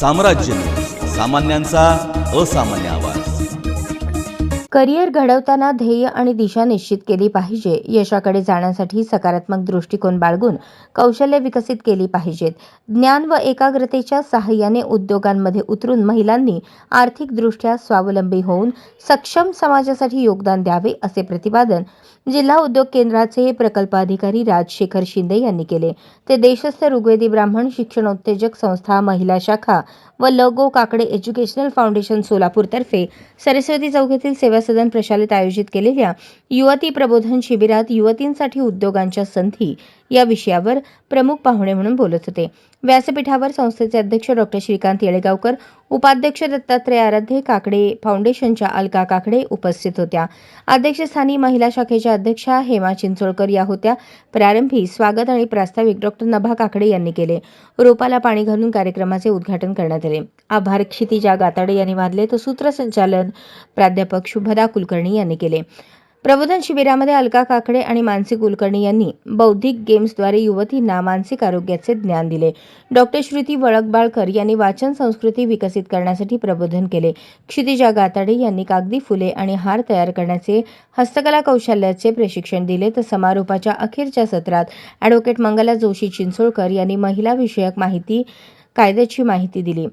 साम्राज्य न्यूज, सामान्यांचा असामान्य आवाज. करिअर घडवताना ध्येय आणि दिशा निश्चित केली पाहिजे. यशाकडे जाण्यासाठी सकारात्मक दृष्टिकोन बाळगून कौशल्य विकसित केली पाहिजेत. ज्ञान व एकाग्रतेच्या सहाय्याने उद्योगांमध्ये उतरून महिलांनी आर्थिकदृष्ट्या स्वावलंबी होऊन सक्षम समाजासाठी योगदान द्यावे, असे प्रतिपादन जिल्हा उद्योग केंद्राचे प्रकल्प अधिकारी राजशेखर शिंदे यांनी केले. ते देशस्थ ऋग्वेदी ब्राह्मण शिक्षणोत्तेजक संस्था महिला शाखा व लगो काकडे एज्युकेशनल फाउंडेशन सोलापूरतर्फे सरस्वती चौक येथील सेवा सदन प्रशालेत आयोजित केलेल्या युवती प्रबोधन शिबिरात युवतींसाठी उद्योगांच्या संधी या विषयावर प्रमुख पाहुणे म्हणून बोलत होते. व्यासपीठावर संस्थेचे अध्यक्ष डॉ. श्रीकांत येळेगावकर, उपाध्यक्ष दत्तात्रय आराध्य, काकडे फाउंडेशनच्या अलका काकडे उपस्थित होत्या. अध्यक्षस्थानी महिला शाखेच्या अध्यक्षा हेमा चिंचोळकर या होत्या. प्रारंभी स्वागत आणि प्रास्ताविक डॉ. नभा काकडे यांनी केले. रोपाला पाणी घालून कार्यक्रमाचे उद्घाटन करण्यात आले. आभार क्षितिजा गाताडे यांनी मानले, तर सूत्रसंचालन प्राध्यापक शुभदा कुलकर्णी यांनी केले. प्रबोधन शिबिरामध्ये अलका काकडे आणि मानसी कुलकर्णी यांनी बौद्धिक गेम्सद्वारे युवतींना मानसिक आरोग्याचे ज्ञान दिले. डॉ. श्रुती वळकबाळकर यांनी वाचन संस्कृती विकसित करण्यासाठी प्रबोधन केले. क्षितिजा गाताडे यांनी कागदी फुले आणि हार तयार करण्याचे हस्तकला कौशल्याचे प्रशिक्षण दिले. तर समारोपाच्या अखेरच्या सत्रात ॲडव्होकेट मंगला जोशी चिंचोळकर यांनी महिला विषयक कायद्याची माहिती दिली.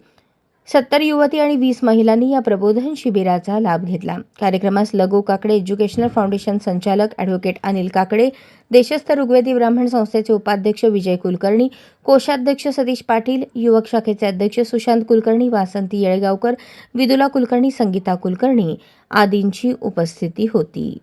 70 युवती आणि 20 महिलांनी या प्रबोधन शिबिराचा लाभ घेतला. कार्यक्रमास लगो काकडे एज्युकेशनल फाउंडेशन संचालक ॲडव्होकेट अनिल काकडे, देशस्थ ऋग्वेदी ब्राह्मण संस्थेचे उपाध्यक्ष विजय कुलकर्णी, कोषाध्यक्ष सतीश पाटील, युवक शाखेचे अध्यक्ष सुशांत कुलकर्णी, वासंती येळेगावकर, विदुला कुलकर्णी, संगीता कुलकर्णी आदींची उपस्थिती होती.